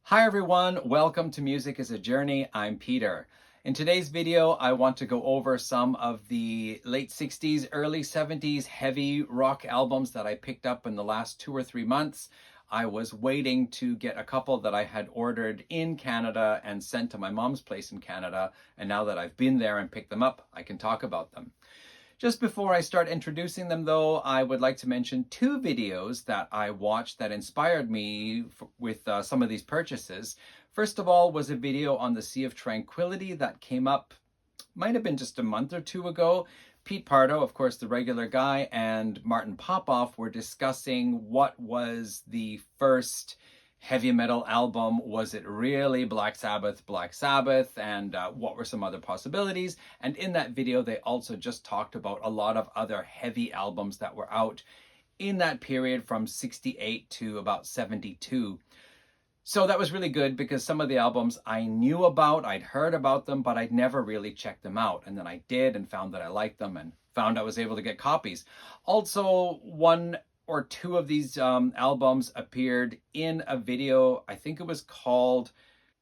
Hi everyone, welcome to Music is a Journey. I'm Peter. In today's video, I want to go over some of the late 60s, early 70s heavy rock albums that I picked up in the last 2 or 3 months. I was waiting to get a couple that I had ordered in Canada and sent to my mom's place in Canada, and now that I've been there and picked them up, I can talk about them. Just before I start introducing them though, I would like to mention two videos that I watched that inspired me with some of these purchases. First of all was a video on the Sea of Tranquility that came up, might have been just a month or two ago. Pete Pardo, of course, the regular guy, and Martin Popoff were discussing what was the first heavy metal album. Was it really Black Sabbath, and what were some other possibilities? And in that video, they also just talked about a lot of other heavy albums that were out in that period from 68 to about 72. So that was really good because some of the albums I knew about, I'd heard about them, but I'd never really checked them out. And then I did and found that I liked them and found I was able to get copies. Also, one or two of these albums appeared in a video. I think it was called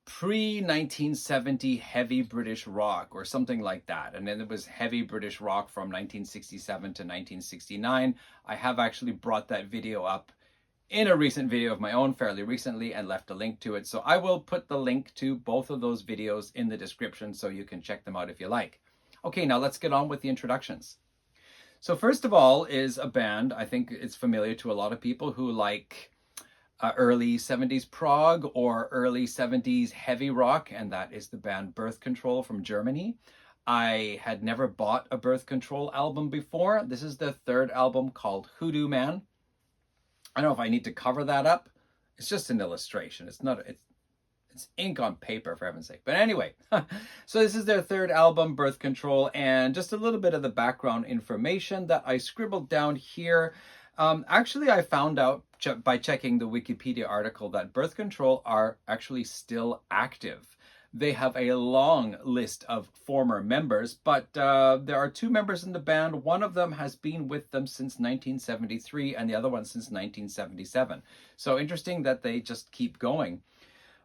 Pre-1970 Heavy British Rock or something like that. And then it was Heavy British Rock from 1967 to 1969. I have actually brought that video up in a recent video of my own fairly recently and left a link to it. So I will put the link to both of those videos in the description so you can check them out if you like. Okay, now let's get on with the introductions. So first of all is a band, I think it's familiar to a lot of people who like early 70s prog or early 70s heavy rock, and that is the band Birth Control from Germany. I had never bought a Birth Control album before. This is their third album called Hudoo Man. I don't know if I need to cover that up. It's just an illustration. It's ink on paper, for heaven's sake. But anyway, so this is their third album, Birth Control, and just a little bit of the background information that I scribbled down here. Actually, I found out by checking the Wikipedia article that Birth Control are actually still active. They have a long list of former members, but there are two members in the band. One of them has been with them since 1973 and the other one since 1977. So interesting that they just keep going.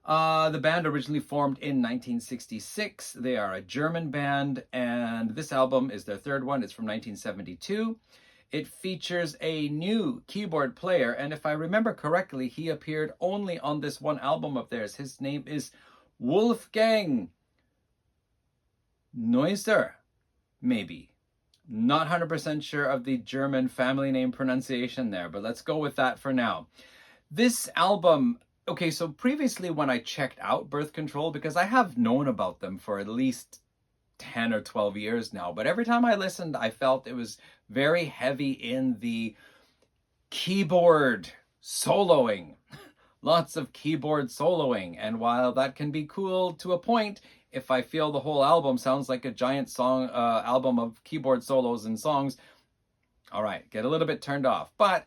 The band originally formed in 1966. They are a German band, and this album is their third one. It's from 1972. It features a new keyboard player, and if I remember correctly, he appeared only on this one album of theirs. His name is Wolfgang Neusser, maybe. Not 100% sure of the German family name pronunciation there, but let's go with that for now. This album, okay, so previously when I checked out Birth Control, because I have known about them for at least 10 or 12 years now, but every time I listened, I felt it was very heavy in the keyboard soloing. Lots of keyboard soloing, and while that can be cool to a point, if I feel the whole album sounds like a giant song album of keyboard solos and songs, all right, get a little bit turned off. But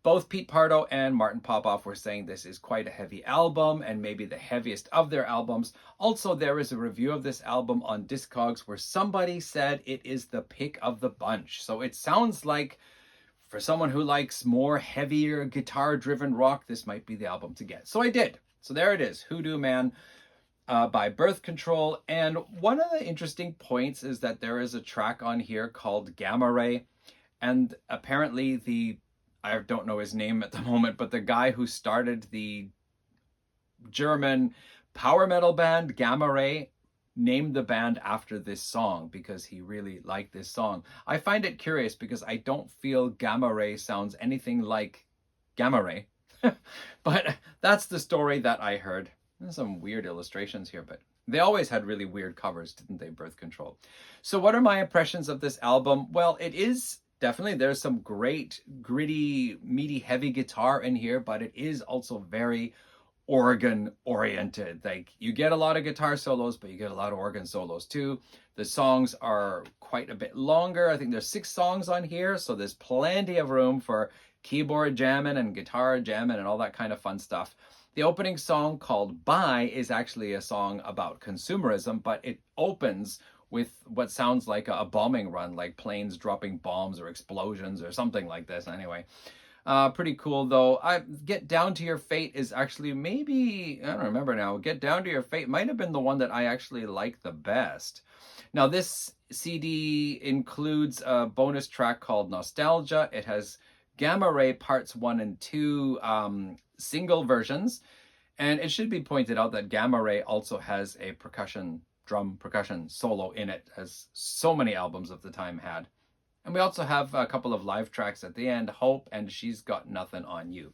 both Pete Pardo and Martin Popoff were saying this is quite a heavy album and maybe the heaviest of their albums. Also, there is a review of this album on Discogs where somebody said it is the pick of the bunch. So it sounds like for someone who likes more heavier guitar-driven rock, this might be the album to get. So I did. So there it is, Hudoo Man by Birth Control. And one of the interesting points is that there is a track on here called Gamma Ray. And apparently I don't know his name at the moment, but the guy who started the German power metal band Gamma Ray named the band after this song because he really liked this song. I find it curious because I don't feel Gamma Ray sounds anything like Gamma Ray. But that's the story that I heard. There's some weird illustrations here, but they always had really weird covers, didn't they, Birth Control? So what are my impressions of this album? Well, it is definitely, there's some great, gritty, meaty, heavy guitar in here, but it is also very organ oriented. Like, you get a lot of guitar solos, but you get a lot of organ solos too. The songs are quite a bit longer. I think there's 6 songs on here, so there's plenty of room for keyboard jamming and guitar jamming and all that kind of fun stuff. The opening song called Bye is actually a song about consumerism, but it opens with what sounds like a bombing run, like planes dropping bombs or explosions or something like this anyway. Pretty cool though. Get Down to Your Fate is actually maybe, I don't remember now. Get Down to Your Fate might have been the one that I actually like the best. Now this CD includes a bonus track called Nostalgia. It has Gamma Ray Parts 1 and 2 single versions. And it should be pointed out that Gamma Ray also has a drum percussion solo in it, as so many albums of the time had. And we also have a couple of live tracks at the end, Hope and She's Got Nothing on You.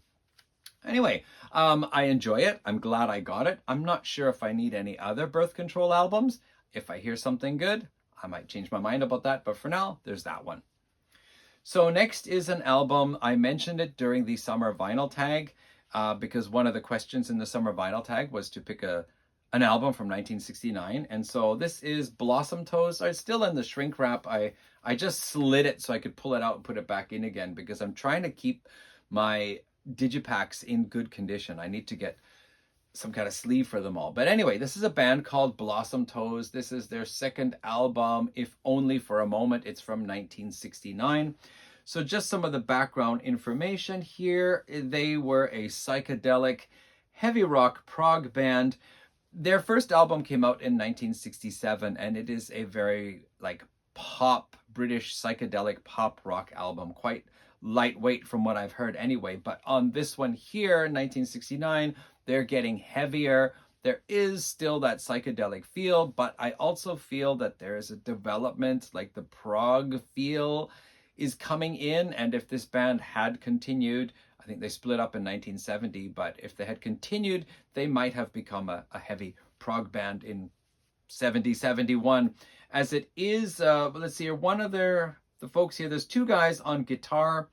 Anyway, I enjoy it. I'm glad I got it. I'm not sure if I need any other Birth Control albums. If I hear something good, I might change my mind about that. But for now, there's that one. So next is an album. I mentioned it during the Summer Vinyl Tag because one of the questions in the Summer Vinyl Tag was to pick an album from 1969. And so this is Blossom Toes. It's still in the shrink wrap. I just slid it so I could pull it out and put it back in again because I'm trying to keep my digipacks in good condition. I need to get some kind of sleeve for them all. But anyway, this is a band called Blossom Toes. This is their second album, If Only for a Moment. It's from 1969. So just some of the background information here. They were a psychedelic heavy rock prog band. Their first album came out in 1967, and it is a very pop, British psychedelic pop rock album, quite lightweight from what I've heard anyway. But on this one here, 1969, they're getting heavier. There is still that psychedelic feel, but I also feel that there is a development, like the prog feel is coming in. And if this band had continued, I think they split up in 1970, but if they had continued, they might have become a heavy prog band in 70, 71. As it is, let's see here, one of the folks here, there's two guys on guitar,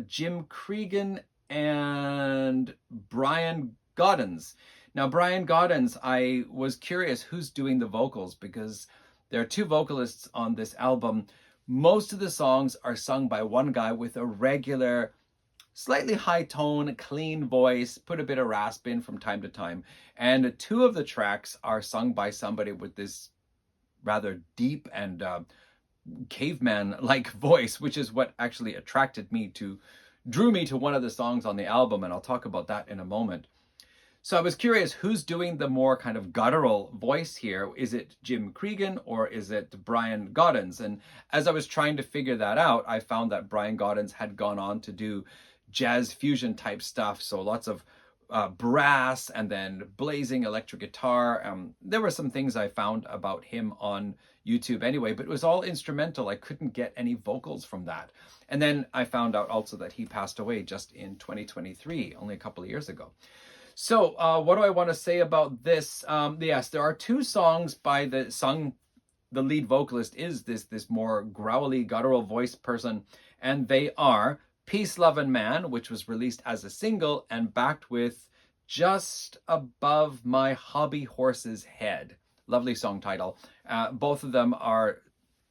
Jim Cregan and Brian Goddins. Now, Brian Goddins, I was curious who's doing the vocals because there are two vocalists on this album. Most of the songs are sung by one guy with a regular, slightly high tone, clean voice, put a bit of rasp in from time to time. And two of the tracks are sung by somebody with this rather deep and caveman-like voice, which is what actually drew me to one of the songs on the album, and I'll talk about that in a moment. So I was curious who's doing the more kind of guttural voice here. Is it Jim Cregan or is it Brian Goddins? And as I was trying to figure that out, I found that Brian Goddins had gone on to do jazz fusion type stuff. So lots of brass and then blazing electric guitar. There were some things I found about him on YouTube anyway, but it was all instrumental. I couldn't get any vocals from that. And then I found out also that he passed away just in 2023, only a couple of years ago. So what do I want to say about this? Yes, there are two songs by the lead vocalist is this more growly, guttural voice person, and they are Peace, Love, and Man, which was released as a single and backed with Just Above My Hobby Horse's Head. Lovely song title. Both of them are,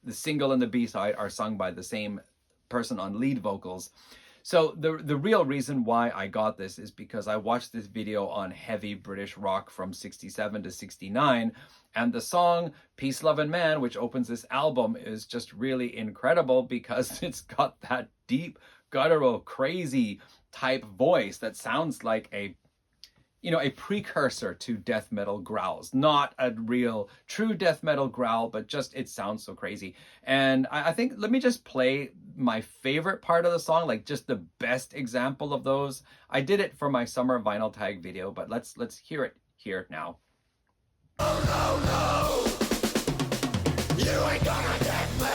the single and the B-side are sung by the same person on lead vocals. So the real reason why I got this is because I watched this video on heavy British rock from 67 to 69, and the song Peace, Love, and Man, which opens this album, is just really incredible because it's got that deep, guttural, crazy type voice that sounds like a precursor to death metal growls. Not a real true death metal growl, but just it sounds so crazy. And I think, let me just play my favorite part of the song, like just the best example of those. I did it for my Summer Vinyl Tag video, but let's hear it here now. Oh, no, you ain't gonna get me.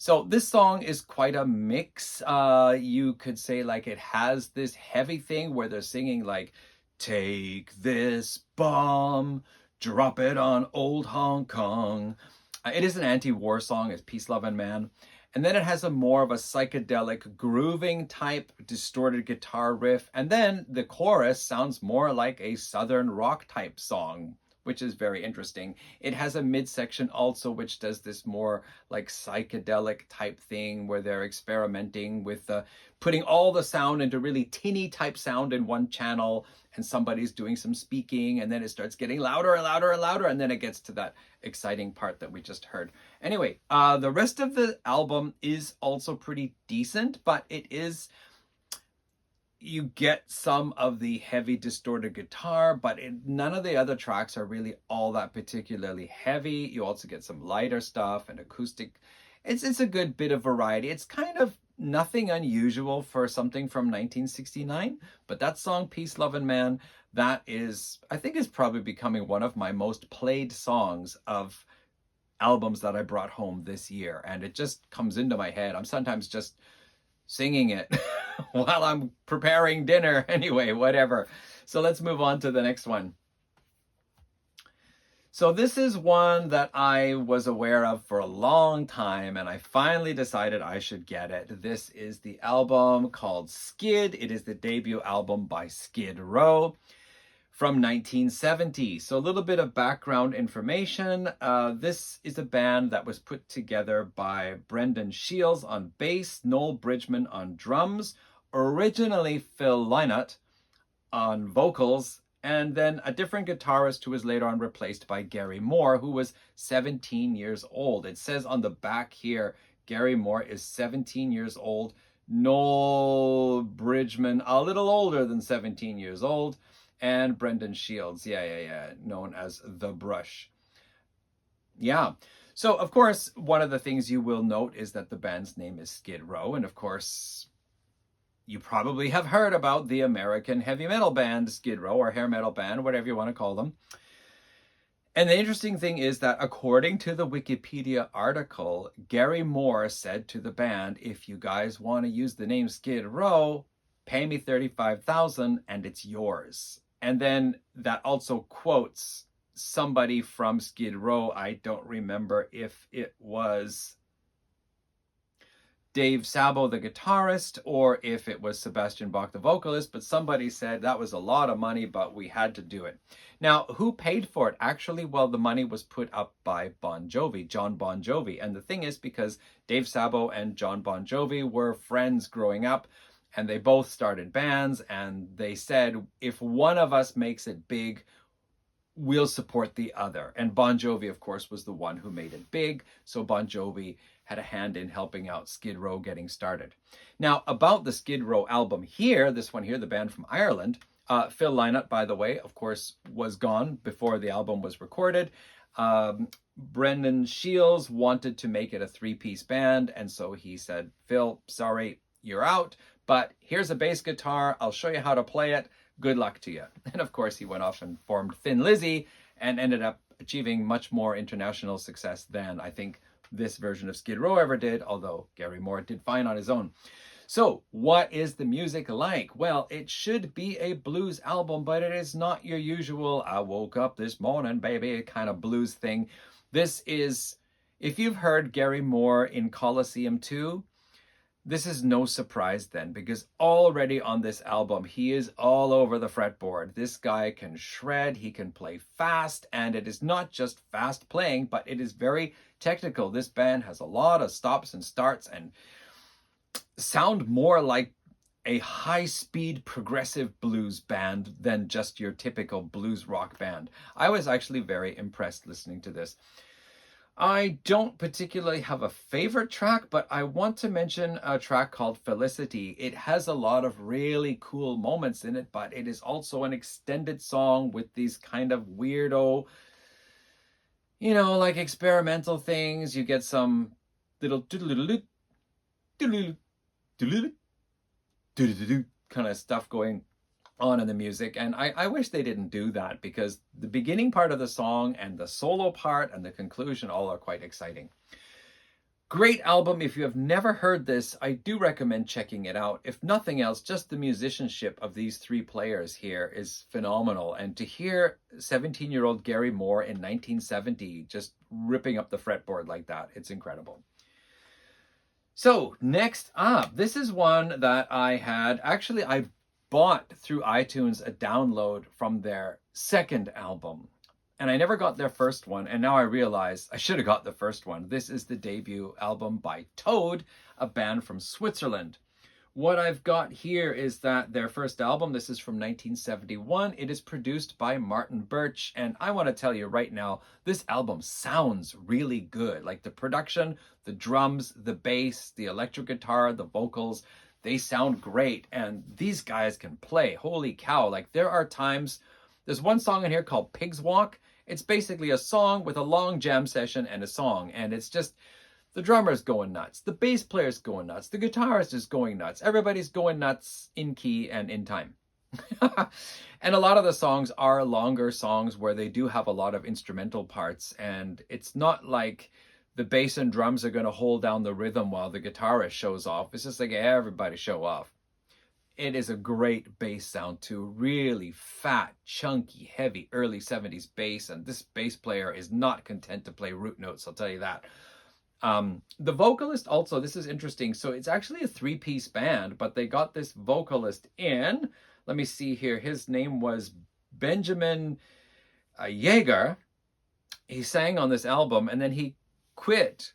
So this song is quite a mix. You could say like it has this heavy thing where they're singing like, take this bomb, drop it on old Hong Kong. It is an anti-war song, it's Peace, Love, and Man. And then it has a more of a psychedelic grooving type distorted guitar riff. And then the chorus sounds more like a Southern rock type song, which is very interesting. It has a midsection also, which does this more like psychedelic type thing where they're experimenting with putting all the sound into really tinny type sound in one channel, and somebody's doing some speaking, and then it starts getting louder and louder and louder, and then it gets to that exciting part that we just heard. Anyway, the rest of the album is also pretty decent, but it is, you get some of the heavy distorted guitar, but none of the other tracks are really all that particularly heavy. You also get some lighter stuff and acoustic. It's a good bit of variety. It's kind of nothing unusual for something from 1969, but that song, Peace, Love, and Man, that is, I think, is probably becoming one of my most played songs of albums that I brought home this year. And it just comes into my head. I'm sometimes just singing it while I'm preparing dinner. Anyway, whatever. So let's move on to the next one. So this is one that I was aware of for a long time, and I finally decided I should get it. This is the album called Skid. It is the debut album by Skid Row from 1970. So a little bit of background information. This is a band that was put together by Brendan Shields on bass, Noel Bridgman on drums, originally Phil Lynott on vocals, and then a different guitarist who was later on replaced by Gary Moore, who was 17 years old. It says on the back here, Gary Moore is 17 years old. Noel Bridgman, a little older than 17 years old. And Brendan Shields, known as The Brush. Yeah. So, of course, one of the things you will note is that the band's name is Skid Row. And, of course, you probably have heard about the American heavy metal band Skid Row, or hair metal band, whatever you want to call them. And the interesting thing is that according to the Wikipedia article, Gary Moore said to the band, if you guys want to use the name Skid Row, pay me $35,000 and it's yours. And then that also quotes somebody from Skid Row. I don't remember if it was Dave Sabo, the guitarist, or if it was Sebastian Bach, the vocalist, but somebody said that was a lot of money, but we had to do it. Now, who paid for it? Actually, well, the money was put up by Bon Jovi, John Bon Jovi. And the thing is, because Dave Sabo and John Bon Jovi were friends growing up, and they both started bands, and they said, if one of us makes it big, we'll support the other. And Bon Jovi, of course, was the one who made it big. So Bon Jovi had a hand in helping out Skid Row getting started. Now, about the Skid Row album here, this one here, the band from Ireland, Phil Lynott, by the way, of course, was gone before the album was recorded. Brendan Shields wanted to make it a three-piece band, and so he said, Phil, sorry, you're out, but here's a bass guitar. I'll show you how to play it. Good luck to you. And of course, he went off and formed Thin Lizzy and ended up achieving much more international success than I think this version of Skid Row ever did, although Gary Moore did fine on his own. So what is the music like? Well, it should be a blues album, but it is not your usual, I woke up this morning, baby, kind of blues thing. This is, if you've heard Gary Moore in Colosseum 2, this is no surprise then, because already on this album, he is all over the fretboard. This guy can shred, he can play fast, and it is not just fast playing, but it is very technical. This band has a lot of stops and starts and sound more like a high-speed progressive blues band than just your typical blues rock band. I was actually very impressed listening to this. I don't particularly have a favorite track, but I want to mention a track called Felicity. It has a lot of really cool moments in it, but it is also an extended song with these kind of weirdo, like experimental things. You get some little kind of stuff going on in the music, and I wish they didn't do that, because the beginning part of the song and the solo part and the conclusion all are quite exciting. Great album. If you have never heard this, I do recommend checking it out. If nothing else, just the musicianship of these three players here is phenomenal, and to hear 17-year-old Gary Moore in 1970 just ripping up the fretboard like that, it's incredible. So next up, this is one that I bought through iTunes a download from their second album. And I never got their first one, and now I realize I should have got the first one. This is the debut album by Toad, a band from Switzerland. What I've got here is that their first album, this is from 1971. It is produced by Martin Birch, and I want to tell you right now, this album sounds really good. Like the production, the drums, the bass, the electric guitar, the vocals, they sound great, and these guys can play. Holy cow. Like there are times, there's one song in here called Pig's Walk. It's basically a song with a long jam session and a song, and it's just the drummer's going nuts, the bass player's going nuts, the guitarist is going nuts, everybody's going nuts in key and in time. And a lot of the songs are longer songs where they do have a lot of instrumental parts, and it's not like the bass and drums are going to hold down the rhythm while the guitarist shows off. It's just like everybody show off. It is a great bass sound too, really fat, chunky, heavy early 70s bass, and this bass player is not content to play root notes, I'll tell you that. The vocalist also, this is interesting, so it's actually a three-piece band, but they got this vocalist in, let me see here, his name was Benjamin Yeager. He sang on this album, and then he quit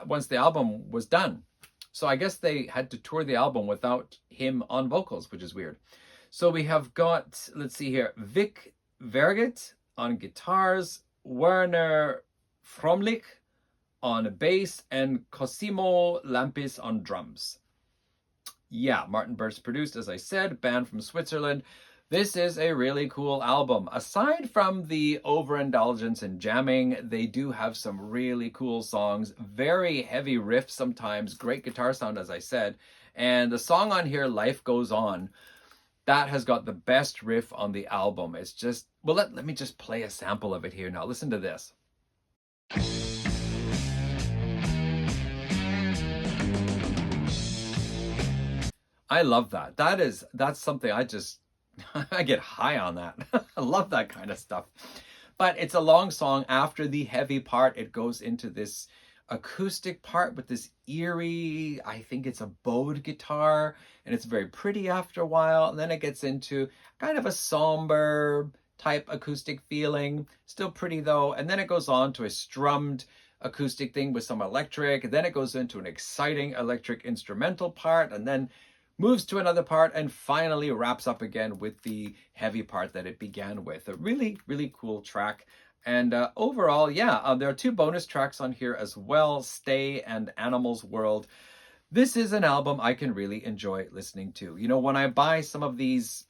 once the album was done. So I guess they had to tour the album without him on vocals, which is weird. So we have got, let's see here, Vic Verget on guitars, Werner Fromlich on bass, and Cosimo Lampis on drums. Yeah, Martin Birch produced, as I said, band from Switzerland. This is a really cool album. Aside from the overindulgence in jamming, they do have some really cool songs, very heavy riffs sometimes, great guitar sound, as I said. And the song on here, Life Goes On, that has got the best riff on the album. It's just, well, let me just play a sample of it here now. Listen to this. I love that. That's something I just, I get high on that. I love that kind of stuff. But it's a long song. After the heavy part, it goes into this acoustic part with this eerie, I think it's a bowed guitar, and it's very pretty after a while. And then it gets into kind of a somber type acoustic feeling. Still pretty though. And then it goes on to a strummed acoustic thing with some electric. And then it goes into an exciting electric instrumental part, and then moves to another part, and finally wraps up again with the heavy part that it began with. A really, really cool track. And overall, yeah, there are two bonus tracks on here as well, Stay and Animals World. This is an album I can really enjoy listening to. You know, when I buy some of these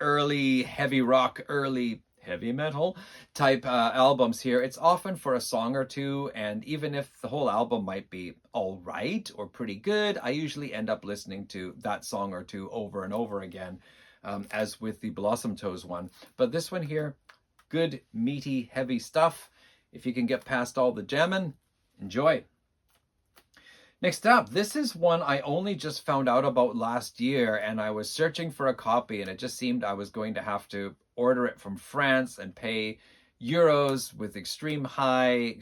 early heavy rock, early heavy metal type albums here, it's often for a song or two, and even if the whole album might be all right or pretty good, I usually end up listening to that song or two over and over again, as with the Blossom Toes one. But this one here, good, meaty, heavy stuff. If you can get past all the jamming, enjoy. Next up, this is one I only just found out about last year, and I was searching for a copy, and it just seemed I was going to have to order it from France and pay euros with extremely high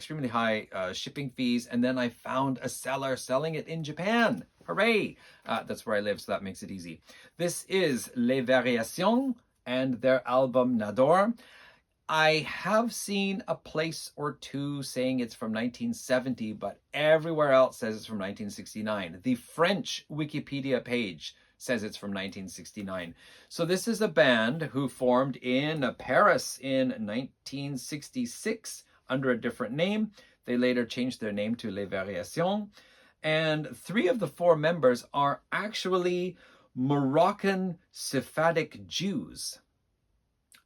shipping fees. And then I found a seller selling it in Japan. Hooray! That's where I live, so that makes it easy. This is Les Variations and their album Nador. I have seen a place or two saying it's from 1970, but everywhere else says it's from 1969. The French Wikipedia page says it's from 1969. So this is a band who formed in Paris in 1966 under a different name. They later changed their name to Les Variations. And 3 of the 4 members are actually Moroccan Sephardic Jews.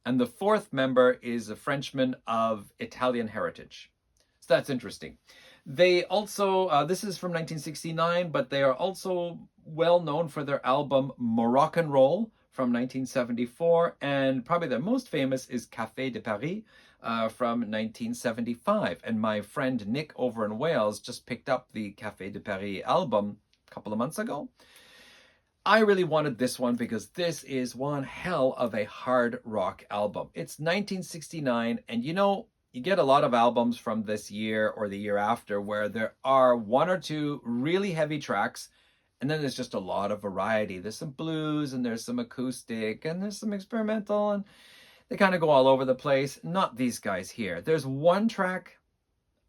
And the 4th member is a Frenchman of Italian heritage. So that's interesting. They also, this is from 1969, but they are also well known for their album Moroccan Roll from 1974. And probably their most famous is Café de Paris from 1975. And my friend Nick over in Wales just picked up the Café de Paris album a couple of months ago. I really wanted this one because this is one hell of a hard rock album. It's 1969, and you know, you get a lot of albums from this year or the year after where there are 1 or 2 really heavy tracks, and then there's just a lot of variety. There's some blues, and there's some acoustic, and there's some experimental, and They kind of go all over the place. Not these guys here. There's one track,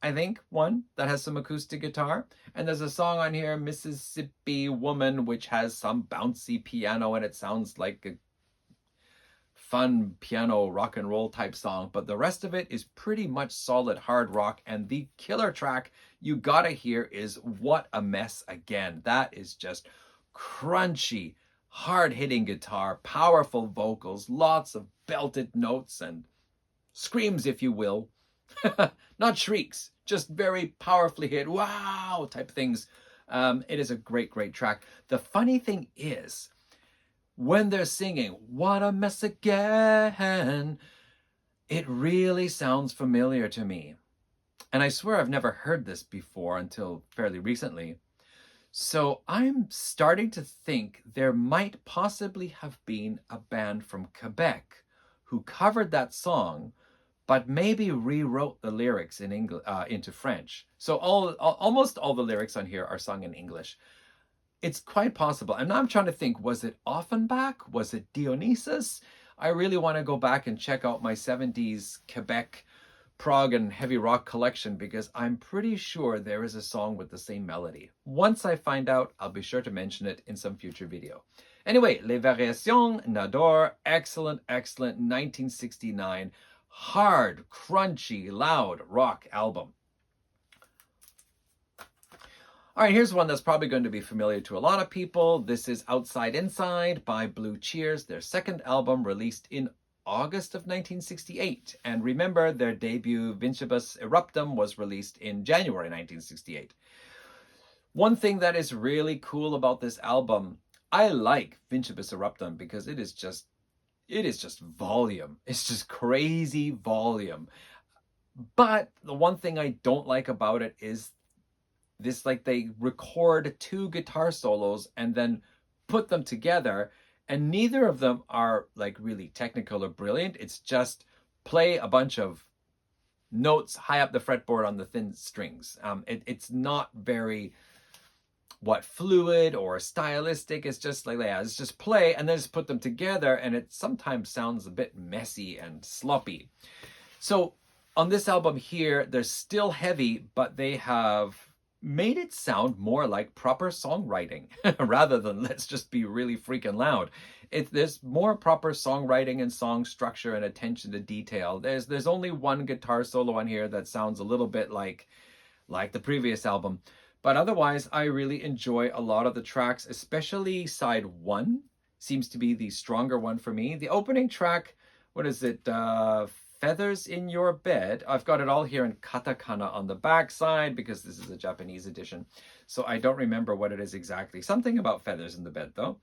I think, one that has some acoustic guitar. And there's a song on here, Mississippi Woman, which has some bouncy piano, and it sounds like a fun piano rock and roll type song. But the rest of it is pretty much solid hard rock. And the killer track you gotta hear is What a Mess Again. That is just crunchy, hard-hitting guitar, powerful vocals, lots of belted notes and screams, if you will. Not shrieks, just very powerfully hit, wow, type things. It is a great, great track. The funny thing is, when they're singing, what a mess again, it really sounds familiar to me. And I swear I've never heard this before until fairly recently. So I'm starting to think there might possibly have been a band from Quebec who covered that song, but maybe rewrote the lyrics in into French. So almost all the lyrics on here are sung in English. It's quite possible. And now I'm trying to think, was it Offenbach? Was it Dionysus? I really want to go back and check out my 70s Quebec prog and heavy rock collection, because I'm pretty sure there is a song with the same melody. Once I find out, I'll be sure to mention it in some future video. Anyway, Les Variations, Nador, excellent, excellent 1969, hard, crunchy, loud rock album. All right, here's one that's probably going to be familiar to a lot of people. This is Outside Inside by Blue Cheers, their second album released in August of 1968. And remember, their debut, Vincebus Eruptum, was released in January 1968. One thing that is really cool about this album, I like Vincebus Eruptum because it is just volume. It's just crazy volume. But the one thing I don't like about it is this, like, they record two guitar solos and then put them together, and neither of them are like really technical or brilliant. It's just play a bunch of notes high up the fretboard on the thin strings. It's not very fluid or stylistic. It's just like, yeah, it's just play and then just put them together, and it sometimes sounds a bit messy and sloppy. So on this album here, they're still heavy, but they have made it sound more like proper songwriting rather than let's just be really freaking loud. There's more proper songwriting and song structure and attention to detail. There's only one guitar solo on here that sounds a little bit like the previous album. But otherwise, I really enjoy a lot of the tracks, especially side one seems to be the stronger one for me. The opening track, what is it? Feathers in Your Bed. I've got it all here in katakana on the back side because this is a Japanese edition. So I don't remember what it is exactly. Something about feathers in the bed, though.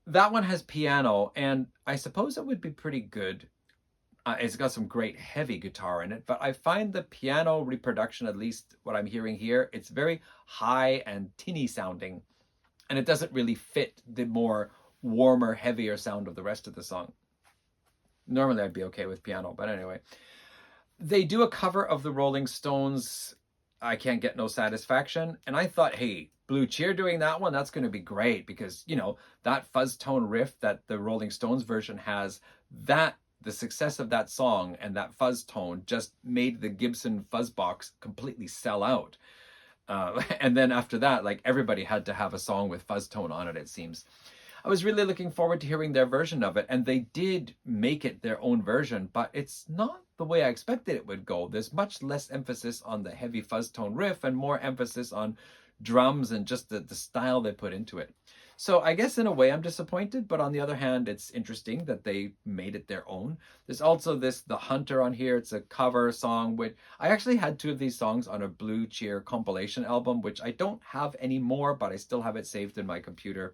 That one has piano, and I suppose it would be pretty good. It's got some great heavy guitar in it, but I find the piano reproduction, at least what I'm hearing here, it's very high and tinny sounding, and it doesn't really fit the more warmer, heavier sound of the rest of the song. Normally I'd be okay with piano, but anyway. They do a cover of the Rolling Stones' I Can't Get No Satisfaction, and I thought, hey, Blue Cheer doing that one, that's going to be great, because, you know, that fuzz tone riff that the Rolling Stones version has, the success of that song and that fuzz tone just made the Gibson fuzz box completely sell out. And then after that, like, everybody had to have a song with fuzz tone on it, it seems. I was really looking forward to hearing their version of it, and they did make it their own version, but it's not the way I expected it would go. There's much less emphasis on the heavy fuzz tone riff and more emphasis on drums and just the style they put into it. So I guess in a way I'm disappointed, but on the other hand, it's interesting that they made it their own. There's also The Hunter on here. It's a cover song, which I actually had two of these songs on a Blue Cheer compilation album, which I don't have anymore, but I still have it saved in my computer.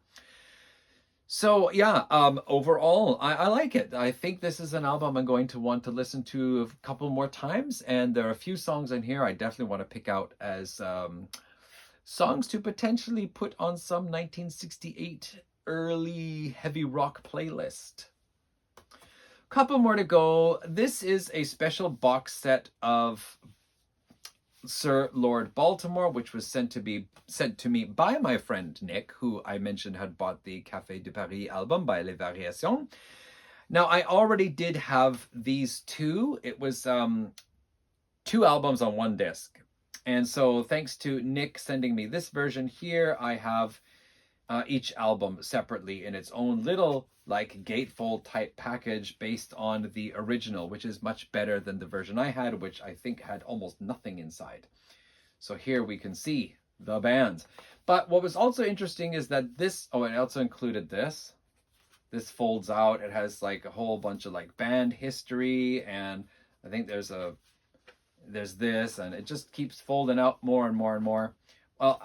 So yeah, overall, I like it. I think this is an album I'm going to want to listen to a couple more times, and there are a few songs in here I definitely want to pick out as songs to potentially put on some 1968 early heavy rock playlist. Couple more to go. This is a special box set of Sir Lord Baltimore, which was sent to me by my friend Nick, who I mentioned had bought the Café de Paris album by Les Variations. Now, I already did have these two. It was two albums on one disc. And so thanks to Nick sending me this version here, I have each album separately in its own little like gatefold type package based on the original, which is much better than the version I had, which I think had almost nothing inside. So here we can see the bands. But what was also interesting is that this, oh, it also included this. This folds out. It has like a whole bunch of like band history, and I think there's this, and it just keeps folding out more and more and more. Well,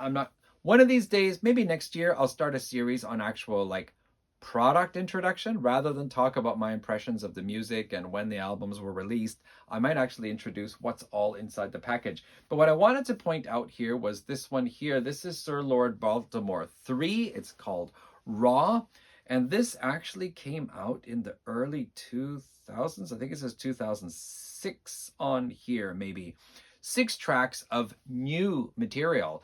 one of these days, maybe next year, I'll start a series on actual like product introduction rather than talk about my impressions of the music and when the albums were released. I might actually introduce what's all inside the package. But what I wanted to point out here was this one here. This is Sir Lord Baltimore 3. It's called Raw. And this actually came out in the early 2000s. I think it says 2006 on here, maybe. 6 tracks of new material.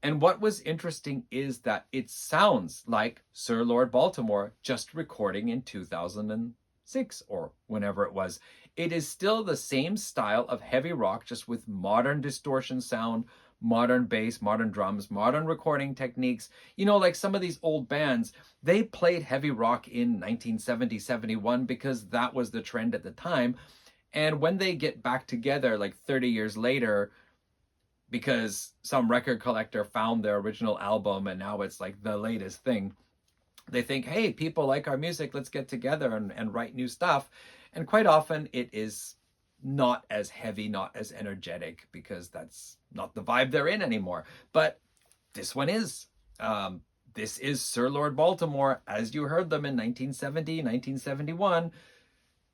And what was interesting is that it sounds like Sir Lord Baltimore just recording in 2006 or whenever it was. It is still the same style of heavy rock, just with modern distortion sound, modern bass, modern drums, modern recording techniques. You know, like some of these old bands, they played heavy rock in 1970, 71 because that was the trend at the time. And when they get back together like 30 years later, because some record collector found their original album and now it's like the latest thing, they think, hey, people like our music, let's get together and write new stuff. And quite often it is not as heavy, not as energetic, because that's not the vibe they're in anymore. But this one is. This is Sir Lord Baltimore as you heard them in 1970, 1971,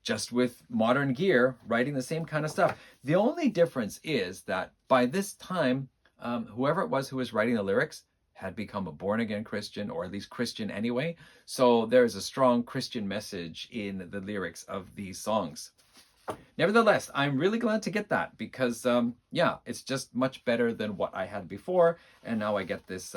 just with modern gear, writing the same kind of stuff. The only difference is that by this time, whoever it was who was writing the lyrics had become a born-again Christian, or at least Christian anyway. So there's a strong Christian message in the lyrics of these songs. Nevertheless, I'm really glad to get that because, yeah, it's just much better than what I had before. And now I get this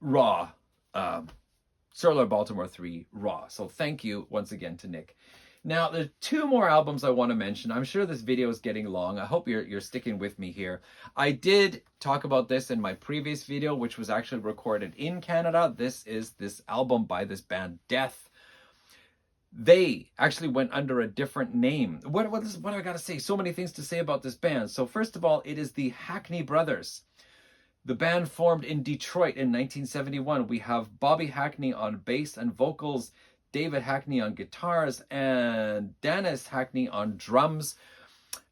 raw Sir Lord Baltimore 3 Raw. So thank you once again to Nick. Now, there's 2 more albums I want to mention. I'm sure this video is getting long. I hope you're sticking with me here. I did talk about this in my previous video, which was actually recorded in Canada. This is this album by this band, Death. They actually went under a different name. What do I got to say? So many things to say about this band. So first of all, it is the Hackney Brothers. The band formed in Detroit in 1971. We have Bobby Hackney on bass and vocals, David Hackney on guitars, and Dennis Hackney on drums.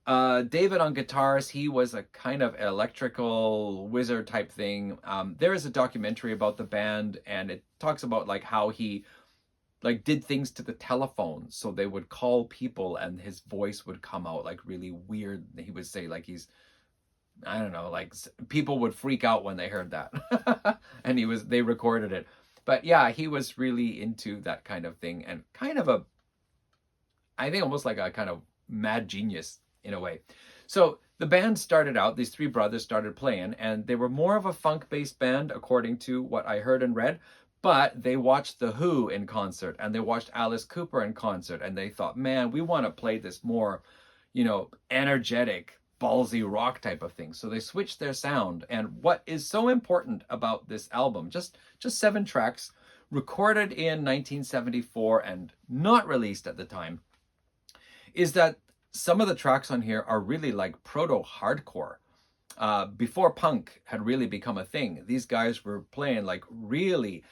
David on guitars, he was a kind of electrical wizard type thing. There is a documentary about the band, and it talks about like how he like did things to the telephone. So they would call people and his voice would come out like really weird. He would say like he's, I don't know, like people would freak out when they heard that. And they recorded it. But yeah, he was really into that kind of thing, and kind of I think almost like a kind of mad genius in a way. So the band started out, these 3 brothers started playing, and they were more of a funk-based band according to what I heard and read. But they watched The Who in concert, and they watched Alice Cooper in concert, and they thought, man, we want to play this more, you know, energetic, ballsy rock type of thing. So they switched their sound. And what is so important about this album, just 7 tracks, recorded in 1974 and not released at the time, is that some of the tracks on here are really like proto-hardcore. Before punk had really become a thing, these guys were playing like really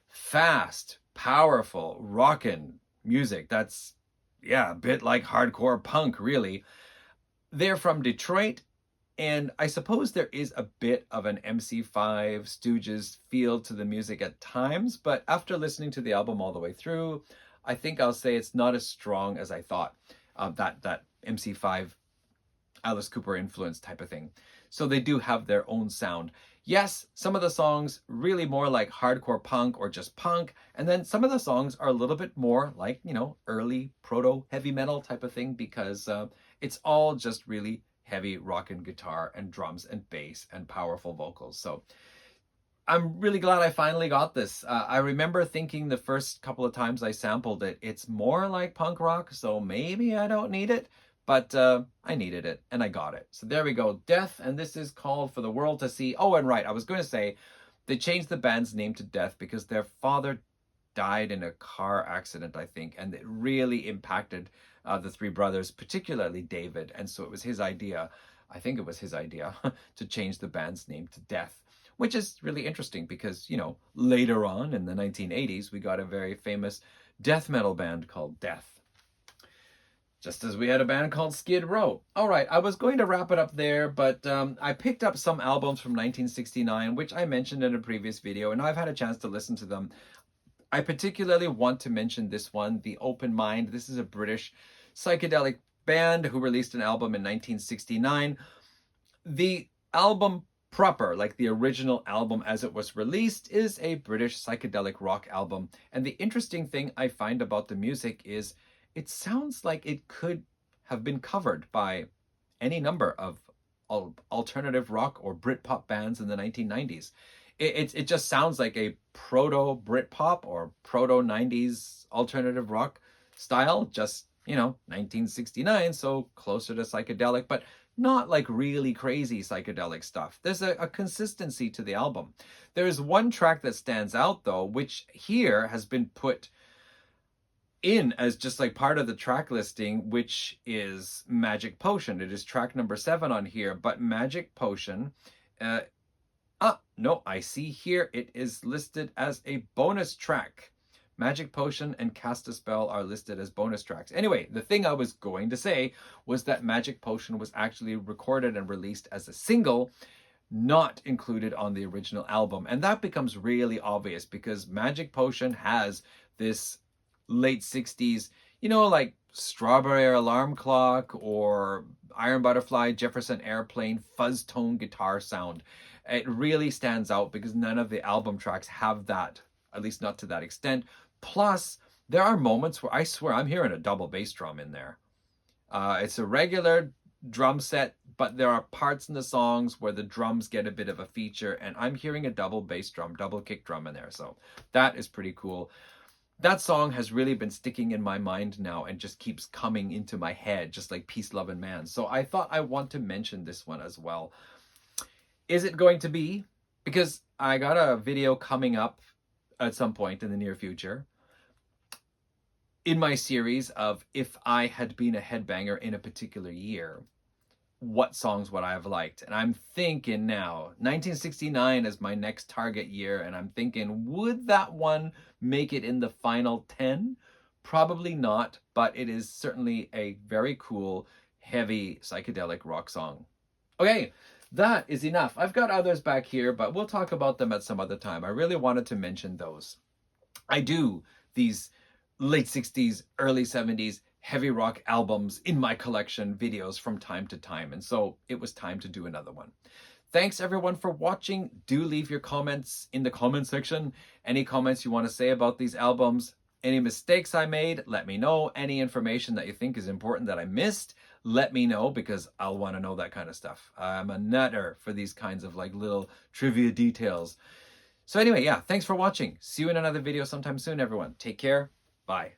fast, powerful, rockin' music. That's, yeah, a bit like hardcore punk, really. They're from Detroit, and I suppose there is a bit of an MC5 Stooges feel to the music at times, but after listening to the album all the way through, I think I'll say it's not as strong as I thought, that MC5 Alice Cooper influence type of thing. So they do have their own sound. Yes, some of the songs really more like hardcore punk or just punk, and then some of the songs are a little bit more like, you know, early proto heavy metal type of thing, because it's all just really heavy rock and guitar and drums and bass and powerful vocals. So I'm really glad I finally got this. I remember thinking the first couple of times I sampled it, it's more like punk rock, so maybe I don't need it. But I needed it, and I got it. So there we go, Death, and this is called For the World to See. Oh, and right, I was going to say, they changed the band's name to Death because their father died in a car accident, I think, and it really impacted the three brothers, particularly David. And so it was his idea, I think it was his idea, to change the band's name to Death, which is really interesting because, you know, later on in the 1980s, we got a very famous death metal band called Death. Just as we had a band called Skid Row. All right, I was going to wrap it up there, but I picked up some albums from 1969, which I mentioned in a previous video, and I've had a chance to listen to them. I particularly want to mention this one, The Open Mind. This is a British psychedelic band who released an album in 1969. The album proper, like the original album as it was released, is a British psychedelic rock album. And the interesting thing I find about the music is it sounds like it could have been covered by any number of alternative rock or Britpop bands in the 1990s. It just sounds like a proto Britpop or proto 90s alternative rock style, just, you know, 1969, so closer to psychedelic, but not like really crazy psychedelic stuff. There's a consistency to the album. There's one track that stands out though, which here has been put in as just like part of the track listing, which is Magic Potion. It is track number 7 on here, but Magic Potion, no, I see here it is listed as a bonus track. Magic Potion and Cast a Spell are listed as bonus tracks. Anyway, the thing I was going to say was that Magic Potion was actually recorded and released as a single, not included on the original album. And that becomes really obvious because Magic Potion has this late 60s, you know, like Strawberry Alarm Clock or Iron Butterfly, Jefferson Airplane, fuzz tone guitar sound. It really stands out because none of the album tracks have that, at least not to that extent. Plus, there are moments where I swear I'm hearing a double bass drum in there. It's a regular drum set, but there are parts in the songs where the drums get a bit of a feature, and I'm hearing a double bass drum, double kick drum in there. So that is pretty cool. That song has really been sticking in my mind now and just keeps coming into my head, just like Peace, Love, and Man. So I thought I want to mention this one as well. Is it going to be? Because I got a video coming up at some point in the near future in my series of if I had been a headbanger in a particular year, what songs would I have liked? And I'm thinking now, 1969 is my next target year, and I'm thinking, would that one make it in the final 10? Probably not, but it is certainly a very cool, heavy psychedelic rock song. Okay, that is enough. I've got others back here, but we'll talk about them at some other time. I really wanted to mention those. I do these late 60s, early 70s heavy rock albums in my collection videos from time to time, and so it was time to do another one. Thanks everyone for watching. Do leave your comments in the comment section. Any comments you want to say about these albums, any mistakes I made, let me know. Any information that you think is important that I missed, let me know, because I'll want to know that kind of stuff. I'm a nutter for these kinds of like little trivia details. So anyway, yeah, thanks for watching. See you in another video sometime soon, everyone. Take care. Bye.